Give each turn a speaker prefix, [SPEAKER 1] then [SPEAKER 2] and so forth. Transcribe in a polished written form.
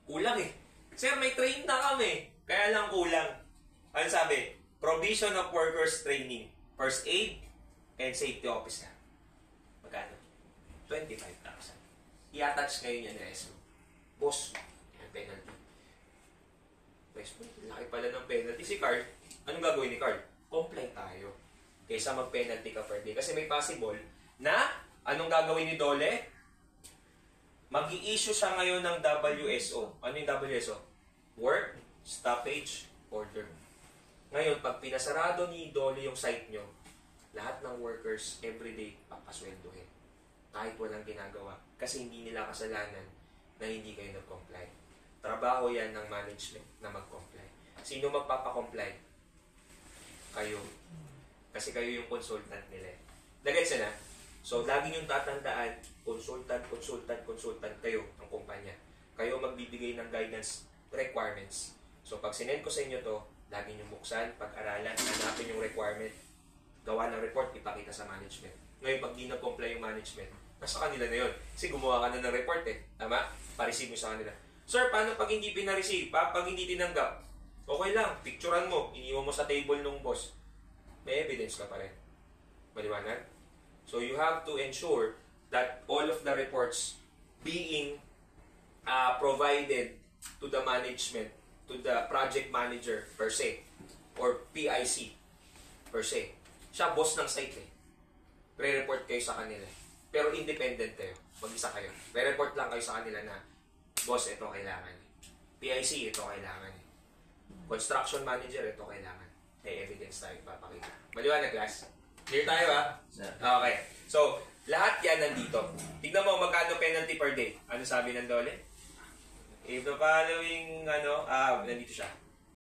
[SPEAKER 1] Kulang eh. Sir, may train na kami. Kaya lang kulang. Ano sabi? Provision of workers training. First aid and safety officer. Magkano? 25,000. I-attach kayo niya na SO. Boss, yung penalty. Boss, laki pala ng penalty. Si Carl, anong gagawin ni Carl? Comply tayo. Kaysa mag-penalty ka per day. Kasi may possible na, anong gagawin ni Dole? Mag-i-issue siya ngayon ng WSO. Ano yung WSO? Work Stoppage Order. Ngayon, pag pinasarado ni Dole yung site nyo, lahat ng workers everyday papasweldohin. Kahit walang ginagawa. Kasi hindi nila kasalanan na hindi kayo nag-comply. Trabaho yan ng management na mag-comply. Sino magpapakomply? Kayo. Kasi kayo yung consultant nila. Nagets na? So, lagi niyong tatandaan, consultant kayo ng kumpanya. Kayo magbibigay ng guidance requirements. So, pag sinend ko sa inyo to, lagi niyong buksan, pag-aralan, hanapin yung requirement, gawa ng report, ipakita sa management. Ngayon, pag di na-comply yung management, nasa kanila na yun. Kasi gumawa ka na ng report eh. Tama? Pa-receive mo sa kanila. Sir, paano pag hindi pina-receive? Pag hindi tinanggap? Okay lang, picturean mo, iniwan mo sa table ng boss. May evidence ka pa rin. Maliwanag? So, you have to ensure that all of the reports being provided to the management, to the project manager per se, or PIC per se. Siya, boss ng site eh. Re-report kayo sa kanila. Pero independent kayo. Mag-isa kayo. Re-report lang kayo sa kanila na, boss, ito kailangan eh. PIC, ito kailangan eh. Construction manager, ito kailangan. May evidence tayo papakita. Maliwanag, class? Clear tayo, ha? Okay. So, lahat yan nandito. Tignan mo, magkano penalty per day? Ano sabi ng Dole? If the following, nandito siya.